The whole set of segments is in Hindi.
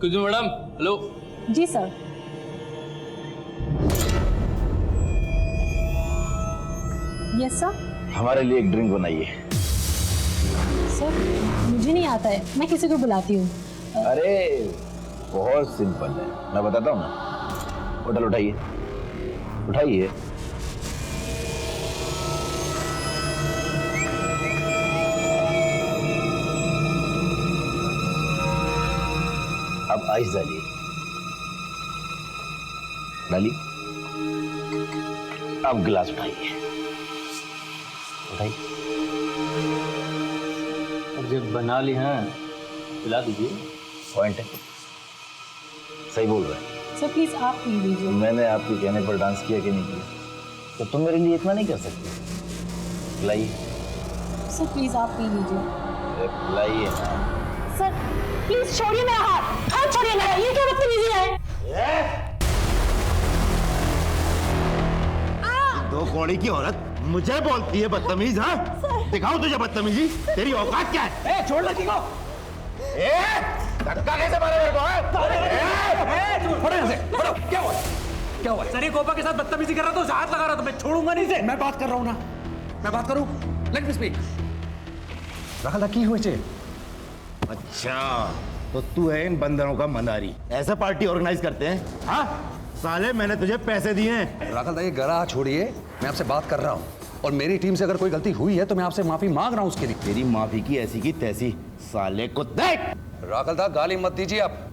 कुछ मैडम, हेलो। जी सर। Yes sir. हमारे लिए एक ड्रिंक बनाइए। सर मुझे नहीं आता है, मैं किसी को बुलाती हूँ। अरे बहुत सिंपल है, मैं बताता हूँ ना। होटल उठाइए, उठाइए। अब आइस डालिए, डालिए। अब गिलास उठाइए, उठाइए। अब जब बना ली हैं पिला दीजिए। पॉइंट है, सही बोल रहे हैं। सर प्लीज आप पी लीजिए। मैंने आपके कहने पर डांस किया कि नहीं किया? तो तुम मेरे लिए इतना नहीं कर सकते? पिलाइए। सर प्लीज आप पी लीजिए। पिलाइए ना। सर प्लीज छोड़िए मेरा हाथ, हाथ छोड़िए मेरा। ये क्या बदतमीजी है? दो कौड़ी की औरत मुझे बोलती है बदतमीज? हाँ, दिखाओ तुझे बदतमीजी, तेरी औकात क्या है? छोड़ लड़की को। धक्का कैसे मारे मेरे को? छोड़ो यहाँ से, छोड़ो। क्या हुआ? क्या हुआ? सर ये गोपा के साथ बदतमीजी कर रहा था, उसे हाथ लगा रहा था, मैं छोड़ूंगा नहीं इसे। मैं बात कर रहा हूँ ना, मैं बात करूँ? Let me speak. राखल की हुए चे? अच्छा, तो तू है इन बंदरों का मंदारी? ऐसा पार्टी ऑर्गेनाइज करते हैं? हाँ साले, मैंने तुझे पैसे दिए हैं। राखल दा ये गरा छोड़िए, मैं आपसे बात कर रहा हूँ और मेरी टीम से अगर कोई गलती हुई है तो मैं आपसे माफी मांग रहा हूँ उसके लिए। तेरी माफी की ऐसी की तैसी, साले को देख। राखल दा गाली मत दीजिए आप।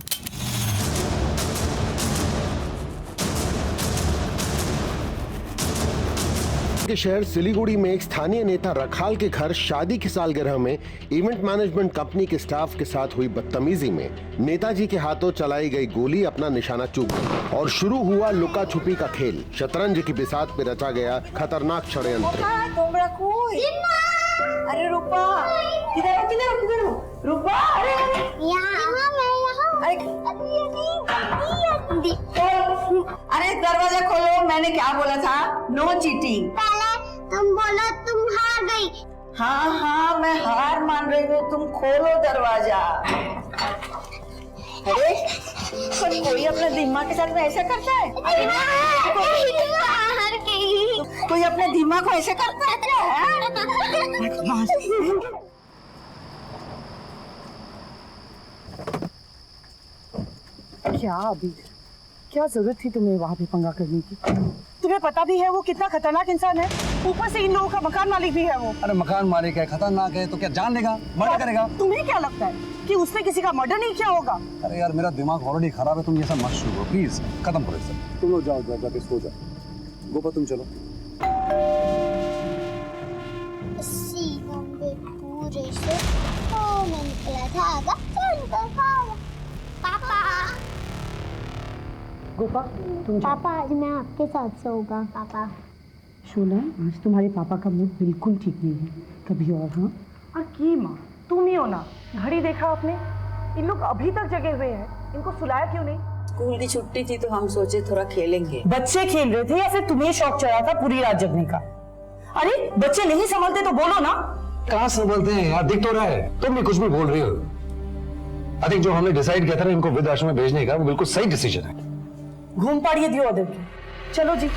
के शहर सिलीगुड़ी में एक स्थानीय नेता रखाल के घर शादी की सालगिरह में इवेंट मैनेजमेंट कंपनी के स्टाफ के साथ हुई बदतमीजी में नेताजी के हाथों चलाई गई गोली अपना निशाना चूक गई और शुरू हुआ लुका छुपी का खेल। शतरंज की बिसात पे रचा गया खतरनाक षड्यंत्र। अरे रूपा, किधर हो, किधर हो, किधर हो? रूपा, अरे अरे दरवाजा खोलो, मैंने क्या बोला था? No cheating. पहले तुम बोलो तुम हार गई। हाँ हाँ मैं हार मान रही हूँ, तुम खोलो दरवाजा। अरे पर कोई अपने दिमाग के साथ में ऐसा करता है? हार गई। कोई अपने दिमाग को ऐसे करता है क्या? क्या अभी क्या जरूरत थी तुम्हें वहाँ पे पंगा करने की? तुम्हें पता भी है वो कितना खतरनाक इंसान है, ऊपर से इन लोगों का मकान मालिक भी है वो। अरे मकान मालिक है, खतरनाक है तो क्या जान लेगा, मर्डर करेगा? तुम्हें क्या लगता है कि उसने किसी का मर्डर नहीं किया होगा? अरे यार मेरा दिमाग ऑलरेडी खराब है, तुम ये सब मत शुरू करो प्लीज, खत्म करो इसे। तुम लोग जाओ जाओ जाके सो जाओ। गोपा तुम चलो। पूरे से मैं निकला धागा पापा। गोपा तुम जाओ। पापा आज मैं आपके साथ सोऊंगा। पापा शोना, आज तुम्हारे पापा का मूड बिल्कुल ठीक नहीं है, कभी और। हाँ और की माँ तुम ही हो ना, घड़ी देखा आपने? इन लोग अभी तक जगे हुए हैं, इनको सुलाया क्यों नहीं? स्कूल की छुट्टी थी तो हम सोचे थोड़ा खेलेंगे। बच्चे खेल रहे थे या फिर तुम्हें शौक चढ़ा था पूरी रात जगने का? अरे बच्चे नहीं संभलते तो बोलो ना। कहाँ संभलते हैं यार, दिख तो रहा है, तुम भी कुछ भी बोल रही हो। आई थिंक जो हमने डिसाइड किया था ना इनको वृद्ध आश्रम में भेजने का, वो बिल्कुल सही डिसीजन है। घूम पाड़िए दियो अदर की। चलो जी। क्या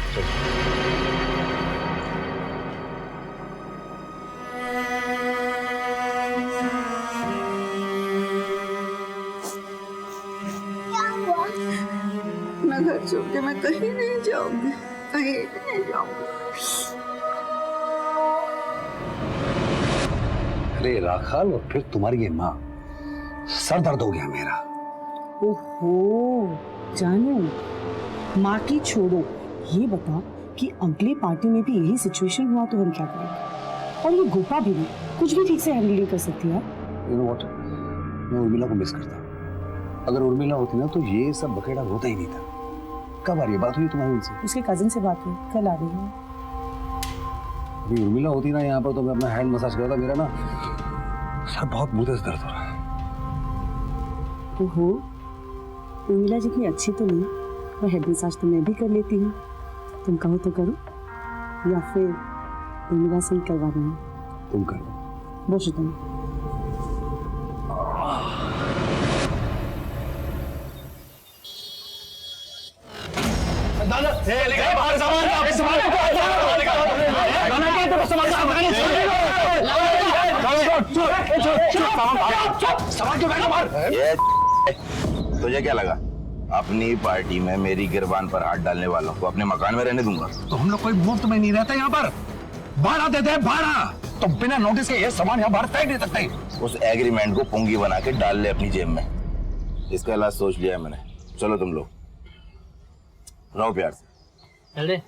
हुआ? मैं घर छोड़ के मैं कहीं नहीं जाऊंगी, कहीं नहीं जाऊंगी। अरे राखाल और फिर तुम्हारी ये माँ, सर दर्द हो गया मेरा। ओहो जानू, माँ की छोड़ो, ये बता कि अगली पार्टी में भी यही सिचुएशन हुआ तो हम क्या करेंगे? और ये गोपा भी नहीं, कुछ भी ठीक से हैंडल नहीं कर सकती है। You know what? मैं उर्मिला को मिस करता हूँ। अगर उर्मिला होती ना तो ये सब बखेड़ा होता ही नहीं था। कब आ रही है, बात हुई तुम्हारी उनसे? उसके कजिन से बात हुई, कल आ रही है। अभी उर्मिला होती ना यहाँ पर तो मैं अपना हैंड मसाज करता, मेरा ना सर बहुत बुरे से दर्द हो रहा है। ओहो, उर्मिला जितनी अच्छी तो नहीं, वो हेड मसाज तो मैं भी कर लेती हूँ। तुम कहो तो करो या फिर उर्मिला से ही करवा रही हूँ? तुम कर दो। बस तुम ये तुझे क्या लगा अपनी पार्टी में मेरी गिरबान पर हाथ डालने वालों को अपने मकान में रहने दूंगा? तो हम लोग कोई मुफ्त में नहीं रहते यहाँ पर, भाड़ा देते हैं भाड़ा। तो बिना नोटिस के ये सामान यहाँ बाहर फेंक नहीं सकते। उस एग्रीमेंट को पुंगी बना के डाल ले अपनी जेब में। इसका इलाज सोच लिया है मैंने। चलो तुम लोग रहो प्यार से। चले।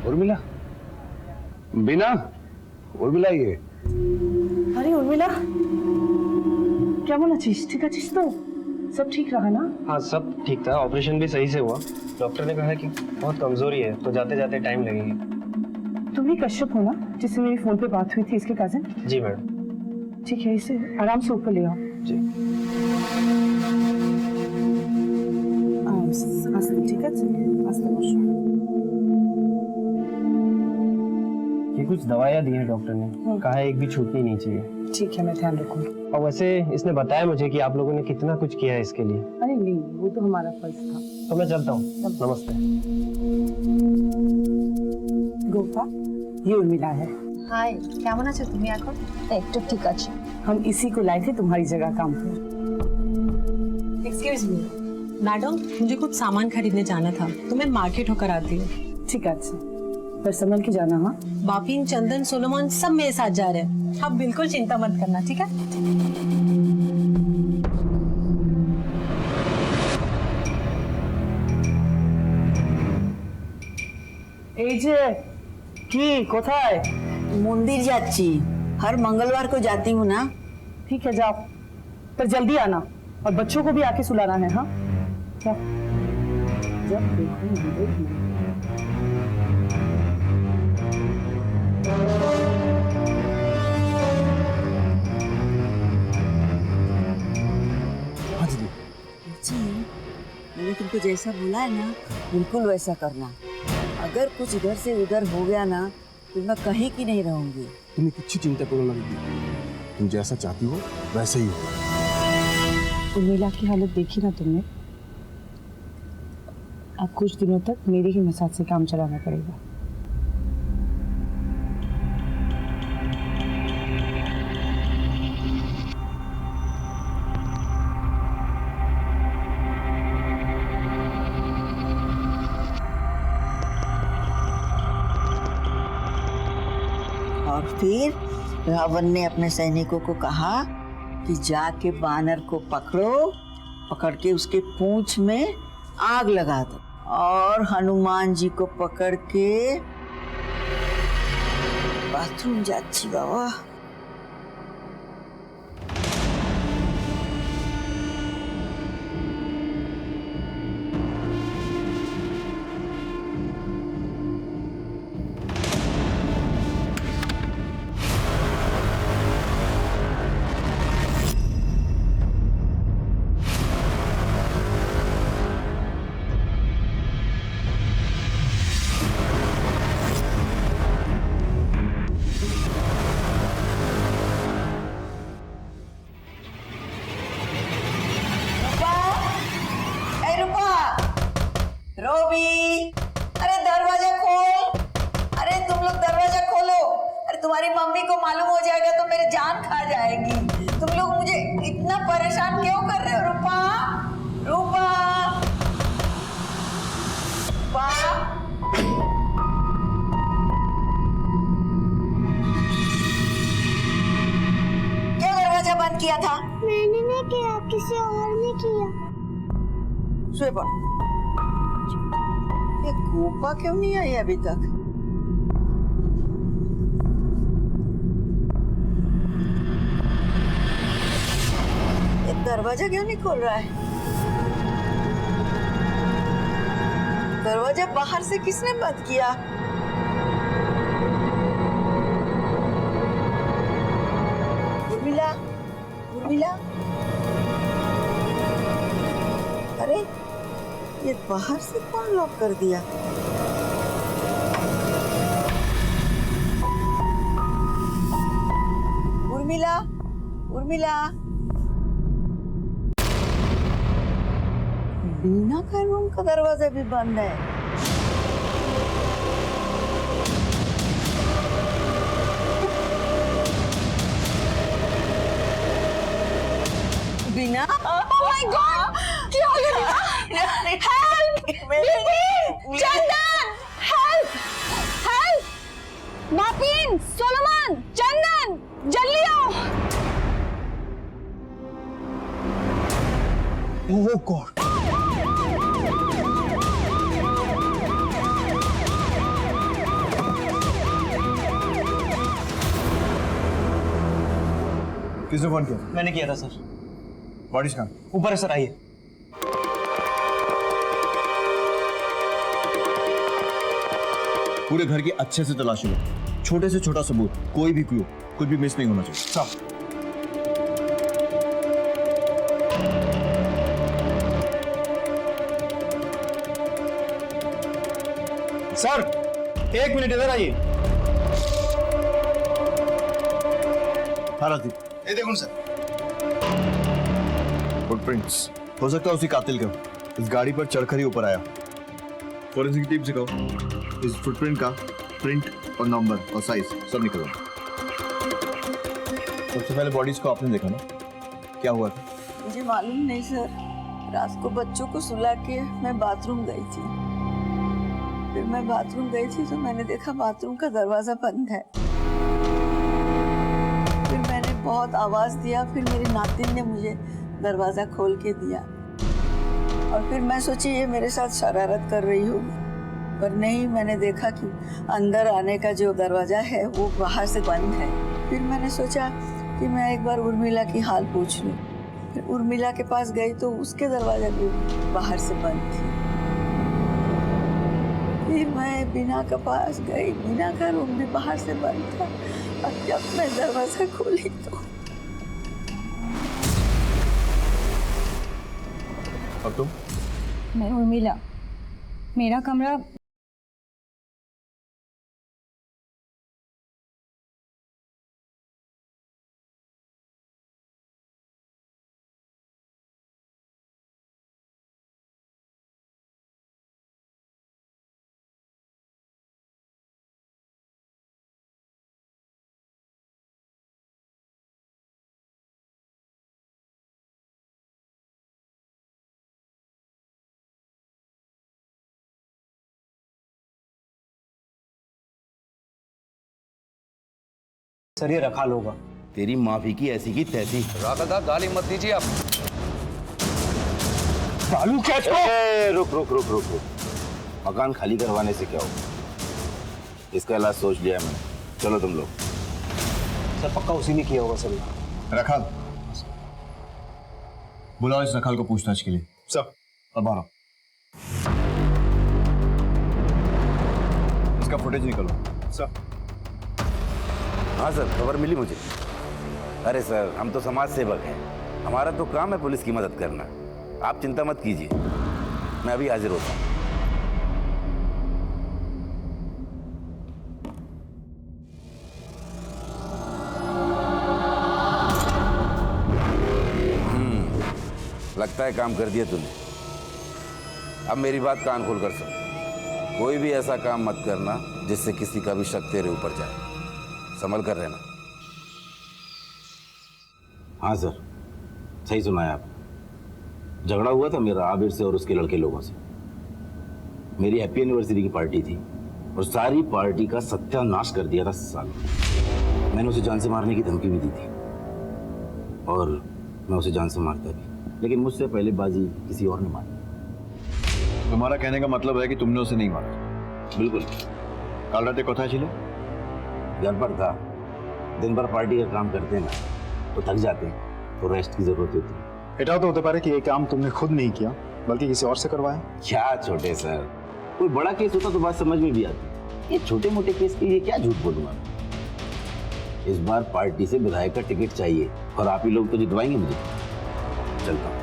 उर्मिला, बिना उर्मिला ये अरे उर्मिला, কেমন আছিস? ঠিক আছিস তো? सब ठीक रहा ना? हाँ सब ठीक था। ऑपरेशन भी सही से हुआ। डॉक्टर ने कहा है कि बहुत कमजोरी है, तो जाते जाते टाइम लगेगी। तुम ही कश्यप हो ना, जिससे मेरी फोन पे बात हुई थी, इसके कजिन? जी मैडम। ठीक है, इसे आराम से ऊपर ले आओ। जी। आराम से, आस्ते, ठीक है? आस्ते बसो। ये कुछ दवाइयाँ दी है डॉक्टर ने, कहा है एक भी छूटनी नहीं चाहिए। ठीक है, मैं ध्यान रखूंगी। और वैसे इसने बताया मुझे कि आप लोगों ने कितना कुछ किया है इसके लिए। अरे नहीं, वो तो हमारा फर्ज था। तो मैं चलता हूँ। नमस्ते। गोपा, ये उर्मिला है। हाय, কেমন আছো তুমি এখন? একটু ঠিক আছে। हम इसी को लाए थे तुम्हारी जगह काम पे। एक्सक्यूज मी मैडम, मुझे कुछ सामान खरीदने जाना था, तो मैं मार्केट होकर आती हूँ। ठीक है, पर संभल के जाना। हाँ, बापिन, चंदन, सोलोमन सब मेरे साथ जा रहे हैं। आप बिल्कुल चिंता मत करना, ठीक है? এই যে কি কোথায়? मंदिर जाती, हर मंगलवार को जाती हूँ ना। ठीक है, जाओ, पर जल्दी आना और बच्चों को भी आके सुलाना है। हाँ, जाओ। जब देखो मैंने तुमको जैसा बोला है ना, बिल्कुल वैसा करना। अगर कुछ इधर से उधर हो गया ना, तो मैं कहीं की नहीं रहूंगी। तुम्हें कुछ चिंता करो ना दीदी, तुम जैसा चाहती हो वैसे ही हो। उर्मिला की हालत देखी ना तुमने? अब कुछ दिनों तक मेरी ही मसाज से काम चलाना पड़ेगा। और फिर रावण ने अपने सैनिकों को कहा कि जाके बानर को पकड़ो, पकड़ के उसके पूंछ में आग लगा दो, और हनुमान जी को पकड़ के बाथरूम जाच्छी बाबा। रोबी, अरे दरवाजा खोल, अरे तुम लोग दरवाजा खोलो। अरे तुम्हारी मम्मी को मालूम हो जाएगा तो मेरी जान खा जाएगी। तुम लोग मुझे इतना परेशान क्यों कर रहे हो? रूपा, रूपा, रूपा। क्यों दरवाजा बंद किया था? मैंने नहीं किया, किसी और ने किया। सोए पड़। ये गोपा क्यों नहीं आई अभी तक? दरवाजा क्यों नहीं खोल रहा है? दरवाजा बाहर से किसने बंद किया? उर्मिला, उर्मिला, अरे ये बाहर से कौन लॉक कर दिया? उर्मिला, उर्मिला, बीना का रूम का दरवाजा भी बंद है। बीना, Oh my God! क्या हो गया? Help! बिपिन! चंदन! Help! Help! मापिन! सोलोमन! चंदन! जल्दी आओ! Oh God! किसने फोन किया? मैंने किया था सर। बॉडी स्कैन ऊपर है सर, आइए। पूरे घर की अच्छे से तलाशी लो, छोटे से छोटा सबूत, कोई भी क्लू, कुछ भी मिस नहीं होना चाहिए। सब सर 1 मिनट इधर आइए। हाँ राजीव, ये देखो सर, फुटप्रिंट्स हो सकता है उसी कातिल का। इस गाड़ी पर चढ़कर ही ऊपर आया। फॉरेंसिक टीम से कहो इस फुटप्रिंट का प्रिंट और नंबर और साइज सब निकलो। सबसे पहले बॉडीज को आपने देखा ना, क्या हुआ था? मुझे मालूम नहीं सर, रात को बच्चों को सुला के मैं बाथरूम गई थी। फिर मैं बाथरूम गई थी तो मैंने देखा बाथरूम का दरवाजा बंद है। फिर मैंने बहुत आवाज दिया, फिर मेरी नातिन ने मुझे दरवाजा खोल के दिया और फिर मैं सोची ये मेरे साथ शरारत कर रही होगी, पर नहीं, मैंने देखा कि अंदर आने का जो दरवाजा है वो बाहर से बंद है। फिर मैंने सोचा कि मैं एक बार उर्मिला की हाल पूछ लूं। फिर उर्मिला के पास गई तो उसके दरवाजा भी बाहर से बंद थी। फिर मैं बीना के पास गई, बीना का रूम भी बाहर से बंद था और जब मैं दरवाजा खोली तो अब तुम? मैं उर्मिला, मेरा कमरा सर ये रखा लोगा। तेरी माफी की ऐसी की तैसी। राधा दा गाली मत दीजिए आप। चालू कैच को। रुक रुक रुक रुक रुक, मकान खाली करवाने से क्या होगा? इसका इलाज सोच लिया मैंने, चलो तुम लोग। सर पक्का उसी ने किया होगा सर। रखाल, बुलाओ इस रखाल को पूछताछ के लिए। सब अब बाहर आओ। इसका फुटेज निकालो। सब हाँ सर, खबर मिली मुझे। अरे सर, हम तो समाज सेवक हैं, हमारा तो काम है पुलिस की मदद करना। आप चिंता मत कीजिए, मैं अभी हाजिर होता हूँ। लगता है काम कर दिया तूने। अब मेरी बात कान खोल कर सुन, कोई भी ऐसा काम मत करना जिससे किसी का भी शक तेरे ऊपर जाए। संभल कर रहना। हाँ सर, सही सुना है आप। झगड़ा हुआ था मेरा आबिर से और उसके लड़के लोगों से। मेरी हैप्पी एनिवर्सरी की पार्टी थी और सारी पार्टी का सत्यानाश कर दिया था साल। मैंने उसे जान से मारने की धमकी भी दी थी और मैं उसे जान से मारता भी, लेकिन मुझसे पहले बाजी किसी और ने मारी। तुम्हारा कहने का मतलब है कि तुमने उसे नहीं मारा? बिल्कुल। काल रात कथा छिलो? घर पर था। दिन भर पार्टी का काम करते हैं ना तो थक जाते हैं, तो रेस्ट की जरूरत होती है। এটা তো হতে পারে कि ये काम तुमने खुद नहीं किया बल्कि किसी और से करवाया। क्या छोटे सर, कोई बड़ा केस होता तो बात समझ में भी आती। ये छोटे मोटे केस के लिए क्या झूठ बोलूंगा मैं। इस बार पार्टी से विधायक का टिकट चाहिए और आप ही लोग तो जितवाएंगे मुझे। चलता हूं।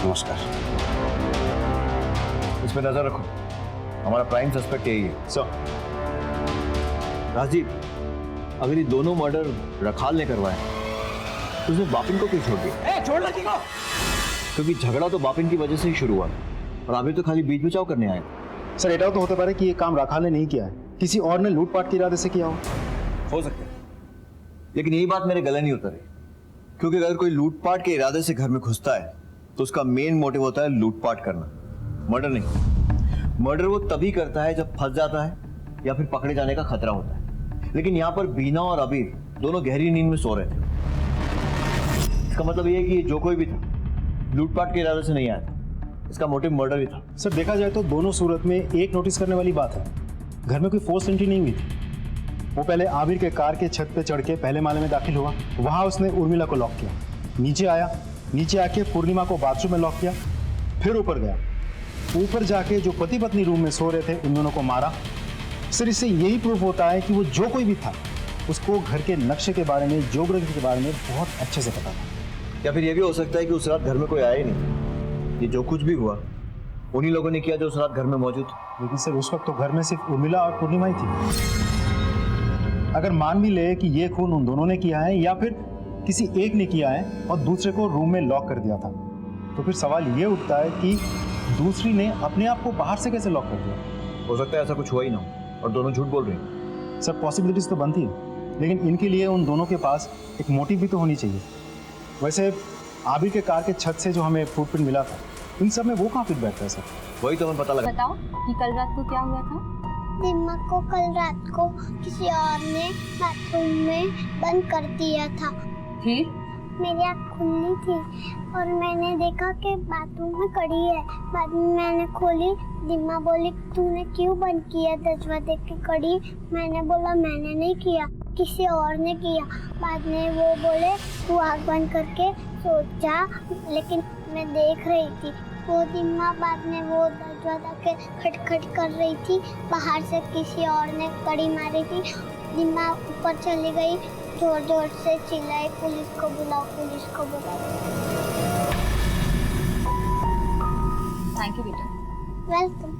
नमस्कार। इस पे नजर रखो, हमारा प्राइम सस्पेक्ट यही है। सर राजीव, अगर ये दोनों मर्डर रखाल ने करवाए तो उसने बापिन को क्यों छोड़ दिया? छोड़ लड़की को। क्योंकि झगड़ा तो बापिन की वजह से ही शुरू हुआ और आबिर तो खाली बीच बचाव करने आए। सर एटा तो होते पारे कि ये काम राखाल ने नहीं किया है, किसी और ने लूटपाट के इरादे से किया हो सकता है, लेकिन यही बात मेरे गले नहीं उतरी। क्योंकि अगर कोई लूटपाट के इरादे से घर में घुसता है तो उसका मेन मोटिव होता है लूटपाट करना, मर्डर नहीं। मर्डर वो तभी करता है जब फंस जाता है या फिर पकड़े जाने का खतरा होता है। लेकिन यहाँ पर बीना और अबीर दोनों गहरी नींद में सो रहे थे। इसका मतलब ये है कि जो कोई भी था लूटपाट के इरादे से नहीं आया था, इसका मोटिव मर्डर ही था। सर देखा जाए तो दोनों सूरत में एक नोटिस करने वाली बात है, घर में कोई फोर्स एंट्री नहीं हुई थी। वो पहले आबिर के कार के छत पे चढ़ के पहले माले में दाखिल हुआ, वहां उसने उर्मिला को लॉक किया, नीचे आया, नीचे आके पूर्णिमा को बाथरूम में लॉक किया, फिर ऊपर गया, ऊपर जाके जो पति पत्नी रूम में सो रहे थे उन दोनों को मारा। सर इससे यही प्रूफ होता है कि वो जो कोई भी था उसको घर के नक्शे के बारे में, ज्योग्राफी के बारे में बहुत अच्छे से पता था। या फिर ये भी हो सकता है कि उस रात घर में कोई आया ही नहीं, ये जो कुछ भी हुआ उन्हीं लोगों ने किया जो उस रात घर में मौजूद थे। लेकिन सर उस वक्त तो घर में सिर्फ उर्मिला और पूर्णिमा ही थी। अगर मान भी ले कि ये खून उन दोनों ने किया है या फिर किसी एक ने किया है और दूसरे को रूम में लॉक कर दिया था, तो फिर सवाल ये उठता है कि दूसरी ने अपने आप को बाहर से कैसे लॉक कर दिया। हो सकता है ऐसा कुछ हुआ ही ना हो और दोनों झूठ बोल रहे हैं। सर पॉसिबिलिटीज तो बनती है, लेकिन इनके लिए उन दोनों के पास एक मोटिव भी तो होनी चाहिए। वैसे आबिर के कार के छत से जो हमें फुटप्रिंट मिला था, इन सब में वो कहाँ फिट बैठता है सर? वही तो हमें पता लगा। बताओ कि कल रात को क्या हुआ था? दिमाग को कल रात को किसी और ने बाथरूम में बंद कर दिया था। फिर मेरी आँख खुली थी और मैंने देखा कि बाथरूम में कड़ी है। बाद में मैंने खोली, दिम्मा बोली तूने क्यों बंद किया दरवाजे की कड़ी? मैंने बोला मैंने नहीं किया, किसी और ने किया। बाद में वो बोले तू आँख बंद करके सो जा, लेकिन मैं देख रही थी वो दिम्मा बाद में वो दरवाजा के खटखट कर रही थी, बाहर से किसी और ने कड़ी मारी थी। दिम्मा ऊपर चली गई, जोर जोर से चिल्लाई पुलिस को बुलाओ, पुलिस को बुलाओ। थैंक यू बेटा। वेलकम।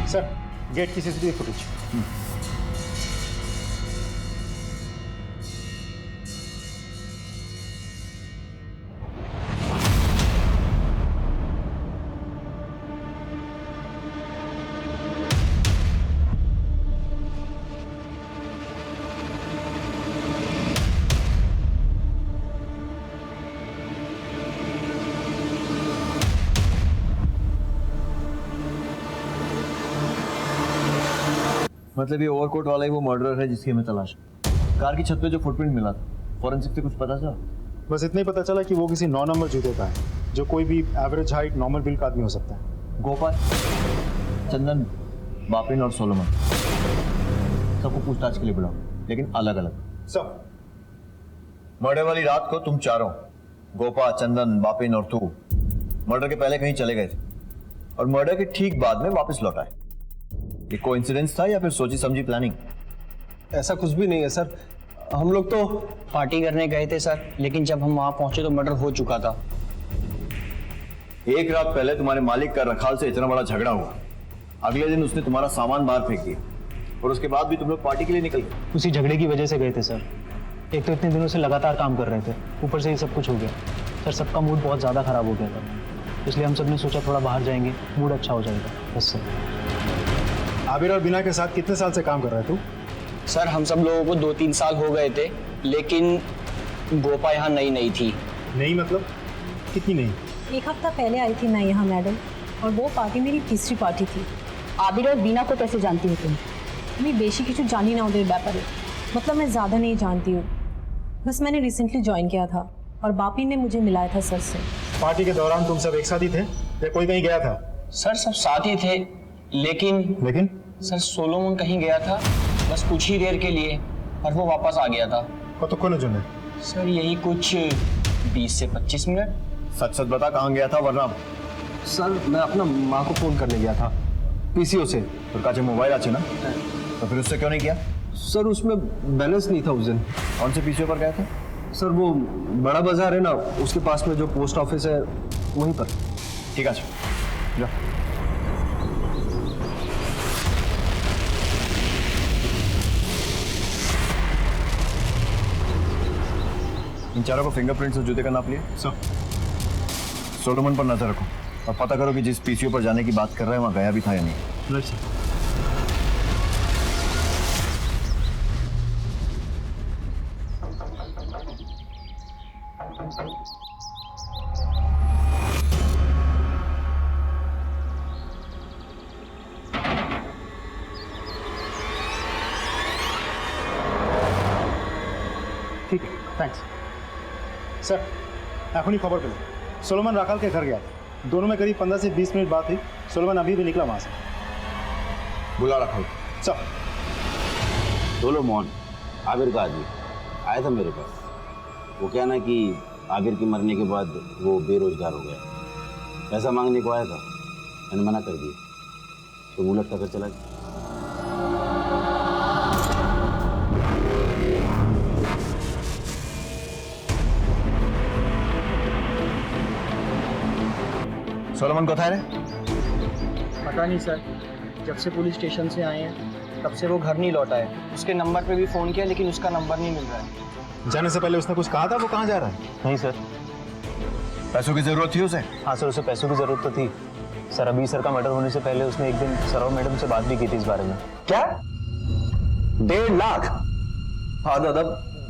सर गेट की सीसीटीवी फुटेज। मतलब ये ओवरकोट वाला ही वो मर्डरर है जिसकी हमें तलाश है। कार की छत पे जो फुटप्रिंट मिला था, फॉरेंसिक से कुछ पता चला? बस इतना ही पता चला कि वो किसी 9 नंबर जूते का है, जो कोई भी एवरेज हाइट नॉर्मल बिल्ड का आदमी हो सकता है। गोपाल, चंदन, बापिन और सोलोमन सबको पूछताछ के लिए बुलाओ, लेकिन अलग अलग। सब मर्डर वाली रात को तुम चारों, गोपा, चंदन, बापिन और तू, मर्डर के पहले कहीं चले गए थे और मर्डर के ठीक बाद में वापस लौट आए। ये कोइंसिडेंस था या फिर सोची समझी प्लानिंग? ऐसा कुछ भी नहीं है सर, हम लोग तो पार्टी करने गए थे सर, लेकिन जब हम वहां पहुंचे तो मर्डर हो चुका था। एक रात पहले तुम्हारे मालिक का रखाल से इतना बड़ा झगड़ा हुआ, अगले दिन उसने तुम्हारा सामान बाहर फेंक दिया और उसके बाद भी तुम लोग पार्टी के लिए निकल गए। उसी झगड़े की वजह से गए थे सर। एक तो इतने दिनों से लगातार काम कर रहे थे, ऊपर से ये सब कुछ हो गया सर। सबका मूड बहुत ज़्यादा खराब हो गया था, इसलिए हम सब ने सोचा थोड़ा बाहर जाएंगे, मूड अच्छा हो जाएगा बस सर। आबिर और बीना के साथ कितने साल से काम कर रहा है तू? सर हम सब लोगों को 2-3 साल हो गए थे, लेकिन गोपा यहाँ नई थी। नहीं मतलब कितनी नहीं? 1 हफ्ता पहले आई थी मैं यहाँ मैडम, और वो पार्टी मेरी तीसरी पार्टी थी। आबिर और बीना को कैसे जानती हो तुम? আমি বেশি কিছু জানি না ওদের ব্যাপারে, मतलब मैं ज़्यादा नहीं जानती हूँ, बस मैंने रिसेंटली ज्वाइन किया था और बापी ने मुझे मिलाया था सर से। पार्टी के दौरान तुम सब एक साथ ही थे या कोई कहीं गया था? सर सब साथ ही थे, लेकिन सर सोलोमन कहीं गया था बस कुछ ही देर के लिए और वो वापस आ गया था। कतক্ষণে জন্য? सर यही कुछ 20 से 25 मिनट। सच सच बता कहाँ गया था वरना। सर मैं अपना माँ को फोन करने गया था पीसीओ से। তোর কাছে মোবাইল আছে না? तो फिर उससे क्यों नहीं किया? सर उसमें बैलेंस नहीं था उस दिन। कौन से पीसीओ पर गया था? सर वो बड़ा बाजार है ना उसके पास में जो पोस्ट ऑफिस है वहीं पर। ठीक है जा। इन चारों को फिंगरप्रिंट्स और जूते का नाप लिए। सोलोमन पर नजर रखो और पता करो कि जिस पीसीओ पर जाने की बात कर रहे हैं वहां गया भी था या नहीं। ঠিক থ্যাঙ্কস স্যার এখনই খবর পেলাম सोलोमन राखाल के घर गया था। दोनों में करीब 15 से 20 मिनट बात हुई। सोलोमन अभी भी निकला वहां से। बुला रखा सर। सोलोमन आबिर का आदमी आया था मेरे पास। वो क्या ना कि आबिर के मरने के बाद वो बेरोजगार हो गया, पैसा मांगने को आया था, मैंने मना कर दिया तो वो लटका कर चला गया। सोलोमन को था रे? पता नहीं सर, जब से पुलिस स्टेशन से आए हैं तब से वो घर नहीं लौटा है। उसके नंबर पे भी फोन किया लेकिन उसका नंबर नहीं मिल रहा है। जाने से पहले उसने कुछ कहा था वो कहाँ जा रहा है? नहीं सर। पैसों की जरूरत थी उसे? हाँ सर उसे पैसों की जरूरत तो थी सर। अभी सर का मर्डर होने से पहले उसने एक दिन सर और मैडम से बात भी की थी इस बारे में। क्या 1.5 लाख? हाँ दादा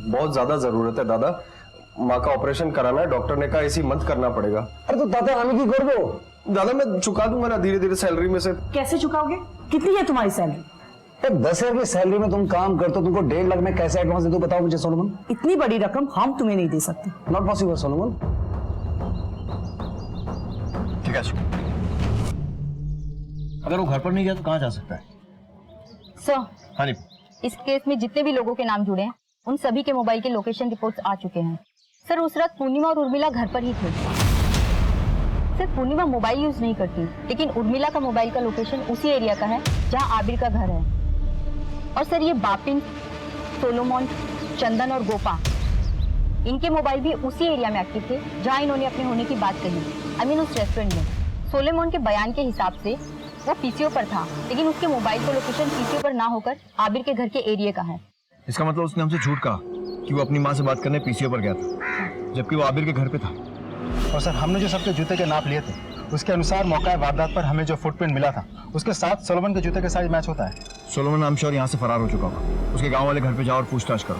बहुत ज्यादा जरूरत है दादा, माँ का ऑपरेशन कराना है, डॉक्टर ने कहा इसी मंथ करना पड़ेगा। अरे तो दादा हमें की कर दो दादा, मैं चुका दूंगा ना धीरे धीरे सैलरी में से। कैसे चुकाओगे? कितनी है तुम्हारी सैलरी? 10,000 की सैलरी में तुम काम करते हो, तुमको 1.5 लाख में कैसे एडवांस दे दो बताओ मुझे सोलोमन। इतनी बड़ी रकम हम तुम्हें नहीं दे सकते। Not possible Solomon. ठीक है अगर वो घर पर नहीं गया तो कहाँ जा सकता है? सर हाँ जी। इस केस में जितने भी लोगों के नाम जुड़े हैं उन सभी के मोबाइल के लोकेशन रिपोर्ट्स आ चुके हैं। सर उस रात पूर्णिमा और उर्मिला घर पर ही थे। सर पूर्णिमा मोबाइल यूज नहीं करती लेकिन उर्मिला का मोबाइल का लोकेशन उसी एरिया का है जहां आबिर का घर है। और सर ये बापिन, सोलोमन, चंदन और गोपा इनके मोबाइल भी उसी एरिया में एक्टिव थे जहां इन्होंने अपने होने की बात कही। आई मीन उस रेस्टोरेंट में। सोलोमन के बयान के हिसाब से वो पीसीओ पर था लेकिन उसके मोबाइल का लोकेशन पीसीओ पर ना होकर आबिर के घर के एरिया का है। इसका मतलब उसने हमसे झूठ कहा कि वो अपनी माँ से बात करने पीसीओ पर गया था जबकि वो आबिर के घर पे था। और सर हमने जो सबके जूते के नाप लिए थे उसके अनुसार मौका वारदात पर हमें जो फुटप्रिंट मिला था उसके साथ सोलोमन के जूते के साइज मैच होता है। सोलोमन नाम श्योर यहाँ से फरार हो चुका होगा। उसके गांव वाले घर पे जाओ और पूछताछ करो।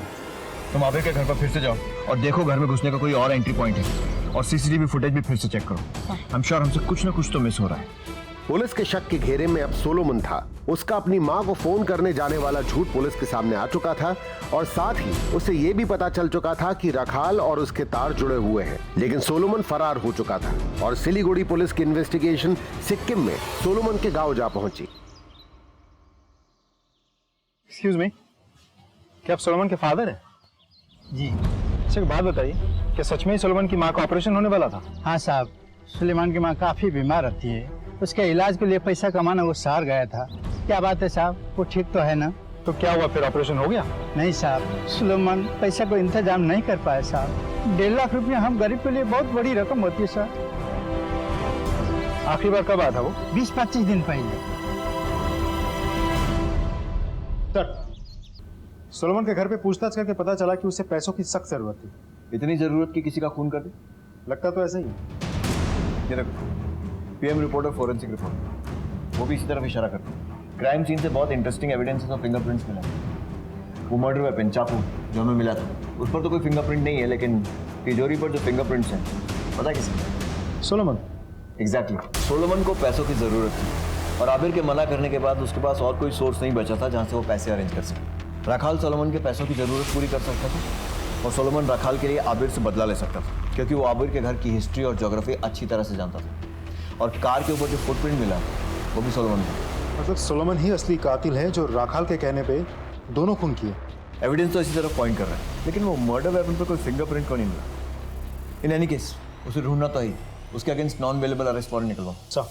तुम आबिर के घर पर फिर से जाओ और देखो घर में घुसने का कोई और एंट्री पॉइंट है और सीसीटीवी फुटेज भी फिर से चेक करो। आई एम श्योर हमसे कुछ ना कुछ तो मिस हो रहा है। पुलिस के शक के घेरे में अब सोलोमन था। उसका अपनी मां को फोन करने जाने वाला झूठ पुलिस के सामने आ चुका था और साथ ही उसे यह भी पता चल चुका था कि रखाल और उसके तार जुड़े हुए हैं। लेकिन सोलोमन फरार हो चुका था और सिलीगुड़ी पुलिस की इन्वेस्टिगेशन सिक्किम में सोलोमन के गांव जा पहुंची। एक्सक्यूज मी, क्या आप सोलोमन के फादर हैं? जी। अच्छा एक बात बताइए, क्या सच में ही सोलोमन की माँ का ऑपरेशन होने वाला था? हाँ साहब, सुलेमान की माँ काफी बीमार रहती है, उसके इलाज के लिए पैसा कमाना वो शहर गया था। क्या बात है साहब, वो ठीक तो है ना? तो क्या हुआ फिर, ऑपरेशन हो गया? नहीं साहब, सुलेमान पैसा को इंतजाम नहीं कर पाए साहब। 1.5 लाख रुपया हम गरीब के लिए बहुत बड़ी रकम होती है सर। आखिरी बार कब आया था वो? 20-25 दिन पहले। सर सोलोमन के घर पे पूछताछ करके पता चला कि उसे पैसों की सख्त जरूरत थी। इतनी जरूरत कि किसी का खून कर दे? लगता तो ऐसा ही। ये देखो, पीएम रिपोर्टर फॉरेंसिक रिपोर्ट, वो भी इसी तरफ इशारा करते हैं। क्राइम सीन से बहुत इंटरेस्टिंग एविडेंसेस और फिंगरप्रिंट्स मिला। वो मर्डर वेपन चाकू जो हमें मिला था उस पर तो कोई फिंगरप्रिंट नहीं है, लेकिन तिजोरी पर जो फिंगरप्रिंट्स हैं पता किसके? सोलोमन। एग्जैक्टली। सोलोमन को पैसों की जरूरत थी और आबिर के मना करने के बाद उसके पास और कोई सोर्स नहीं बचा था जहाँ से वो पैसे अरेंज कर सके। रखाल सोलोमन के पैसों की जरूरत पूरी कर सकता था और सोलोमन रखाल के लिए आबिर से बदला ले सकता था क्योंकि वो आबिर के घर की हिस्ट्री और ज्योग्राफी अच्छी तरह से जानता था। और कार के ऊपर जो फुटप्रिंट मिला वो भी सोलोमन था। मतलब सोलोमन ही असली कातिल है जो राखाल के कहने पे दोनों खून किए। एविडेंस तो इसी तरफ पॉइंट कर रहा है, लेकिन वो मर्डर वेपन पर कोई फिंगरप्रिंट को नहीं मिला। इन एनी केस उसे ढूंढना तो ही, उसके against non available arrest warrant निकलवाओ।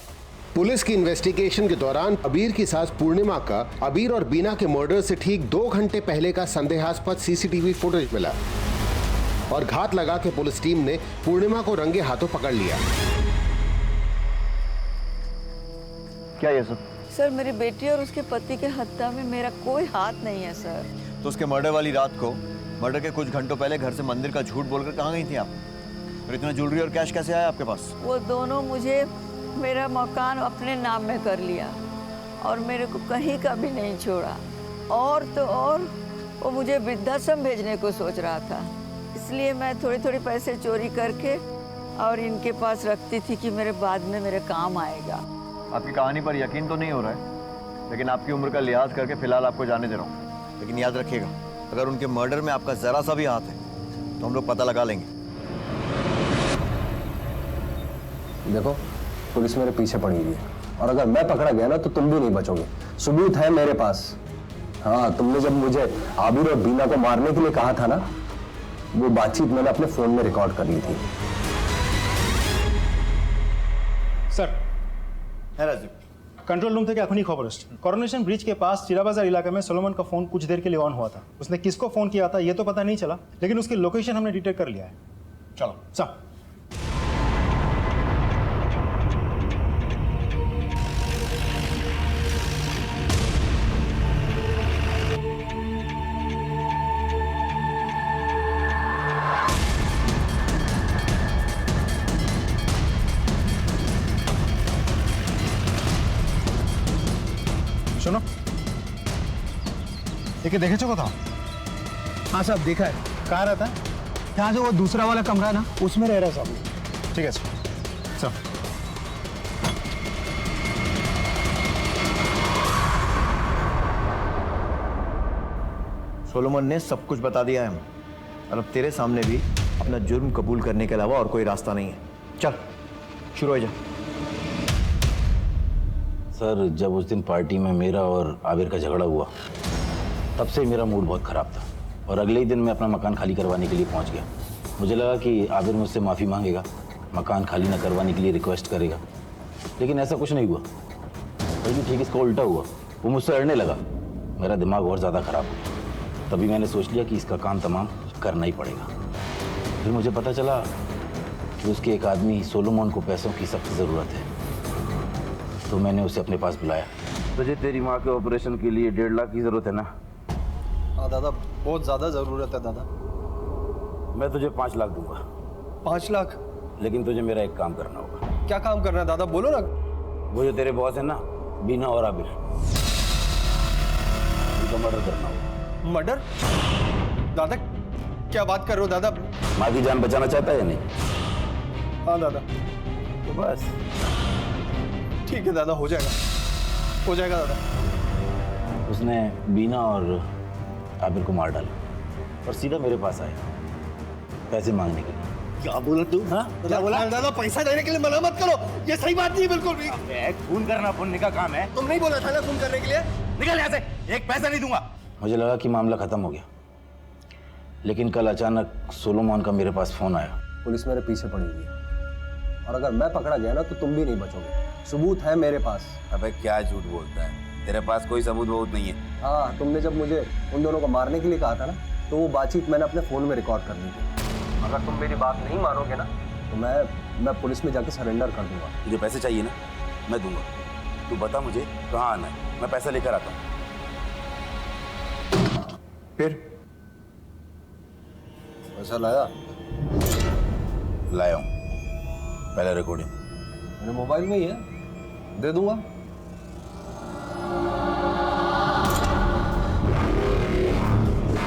पुलिस की इन्वेस्टिगेशन के दौरान अबीर की सास पूर्णिमा का अबीर और बीना के मर्डर से ठीक 2 घंटे पहले का संदेहास्पद सीसीटीवी फुटेज मिला और घात लगा के पुलिस टीम ने पूर्णिमा को रंगे हाथों पकड़ लिया। क्या ये सब? सर मेरी बेटी और उसके पति के हत्या में मेरा कोई हाथ नहीं है सर। तो उसके मर्डर वाली रात को, मर्डर के कुछ घंटों पहले घर से मंदिर का झूठ बोलकर कहाँ गई थी आप? और इतना ज्वेलरी और कैश कैसे आया आपके पास? वो दोनों मुझे मेरा मकान अपने नाम में कर लिया और मेरे को कहीं का भी नहीं छोड़ा। और तो और वो मुझे वृद्धाश्रम भेजने को सोच रहा था, इसलिए मैं थोड़ी थोड़ी पैसे चोरी करके और इनके पास रखती थी कि मेरे बाद में मेरे काम आएगा। आपकी कहानी पर यकीन तो नहीं हो रहा है, लेकिन आपकी उम्र का लिहाज करके फिलहाल आपको जाने दे रहा हूँ। लेकिन याद रखिएगा, अगर उनके मर्डर में आपका जरा सा भी हाथ है तो हम लोग पता लगा लेंगे। देखो, पुलिस मेरे पीछे पड़ी हुई है और अगर मैं पकड़ा गया ना तो तुम भी नहीं बचोगे। सबूत है मेरे पास। हाँ, तुमने जब मुझे आबिर और बीना को मारने के लिए कहा था ना, वो बातचीत मैंने अपने फोन में रिकॉर्ड कर ली थी। सर, है राजीव, कंट्रोल रूम থেকে এখনই খবর আসছে। করোনেশন ब्रिज के पास चिरा बाजार इलाके में सोलोमन का फोन कुछ देर के लिए ऑन हुआ था। उसने किसको फोन किया था ये तो पता नहीं चला, लेकिन उसकी लोकेशन हमने डिटेक्ट कर लिया है। चलो सर। सुनो, ये देखे चो बताओ। हाँ साहब देखा है। कहाँ रहता है? यहाँ जो वो दूसरा वाला कमरा है ना, उसमें रह रहा है साहब। ठीक है सर। सोलोमन ने सब कुछ बता दिया है हमें, और अब तेरे सामने भी अपना जुर्म कबूल करने के अलावा और कोई रास्ता नहीं है। चल शुरू हो जा। सर, जब उस दिन पार्टी में मेरा और आबिर का झगड़ा हुआ, तब से मेरा मूड बहुत ख़राब था और अगले ही दिन मैं अपना मकान खाली करवाने के लिए पहुंच गया। मुझे लगा कि आबिर मुझसे माफ़ी मांगेगा, मकान खाली न करवाने के लिए रिक्वेस्ट करेगा, लेकिन ऐसा कुछ नहीं हुआ। बल्कि ठीक इसका उल्टा हुआ, वो मुझसे अड़ने लगा। मेरा दिमाग और ज़्यादा ख़राब हो गया। तभी मैंने सोच लिया कि इसका काम तमाम करना ही पड़ेगा। फिर मुझे पता चला कि उसके एक आदमी सोलोमन को पैसों की सख्त ज़रूरत है, तो मैंने उसे अपने पास बुलाया। तुझे तेरी माँ के ऑपरेशन के लिए 1.5 लाख की जरूरत है ना? हाँ दादा, बहुत ज्यादा जरूरत है दादा। मैं तुझे 5 लाख दूंगा। 5 लाख? लेकिन तुझे मेरा एक काम करना होगा। क्या काम करना है दादा, बोलो ना। वो जो तेरे बॉस है ना, बीना और आबिर, उनका मर्डर करना होगा। मर्डर? दादा क्या बात कर रहे हो दादा? माँ की जान बचाना चाहता है या नहीं? हाँ दादा। तो बस ठीक है दादा, हो जाएगा दादा। उसने बीना और आबिर को मार डाला और सीधा मेरे पास आया पैसे मांगने के लिए। क्या बोला तू? हाँ? क्या बोला? दादा पैसा देने के लिए मना मत करो, ये सही बात नहीं है बिल्कुल भी। खून करना पुण्य का काम है। तुम नहीं बोला था ना खून करने के लिए? निकल यहाँ से, एक पैसा नहीं दूंगा। मुझे लगा कि मामला खत्म हो गया, लेकिन कल अचानक सोलोमन का मेरे पास फोन आया। पुलिस मेरे पीछे पड़ी हुई है और अगर मैं पकड़ा गया ना तो तुम भी नहीं बचोगे। सबूत है मेरे पास। अबे क्या झूठ बोलता है, तेरे पास कोई सबूत बहुत नहीं है। हाँ, तुमने जब मुझे उन दोनों को मारने के लिए कहा था ना, तो वो बातचीत मैंने अपने फोन में रिकॉर्ड कर ली थी। अगर तुम मेरी बात नहीं मानोगे ना तो मैं पुलिस में जाके सरेंडर कर दूंगा। तुझे पैसे चाहिए ना, मैं दूंगा। तू बता मुझे कहाँ आना है, मैं पैसा लेकर आता हूँ। फिर पैसा लाया हूँ, पहले रिकॉर्डिंग मेरे मोबाइल में ही है, दे दूंगा।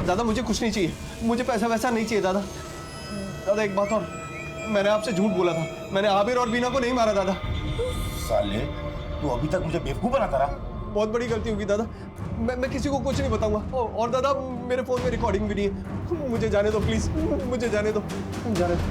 दादा मुझे कुछ नहीं चाहिए, मुझे पैसा वैसा नहीं चाहिए दादा। दादा एक बात और, मैंने आपसे झूठ बोला था, मैंने आबिर और बीना को नहीं मारा दादा। साले, तू अभी तक मुझे बेवकूफ बनाता रहा। बहुत बड़ी गलती होगी दादा, मैं किसी को कुछ नहीं बताऊंगा। और दादा मेरे फोन में रिकॉर्डिंग भी नहीं है। मुझे जाने दो प्लीज, मुझे जाने दो, जाने दो।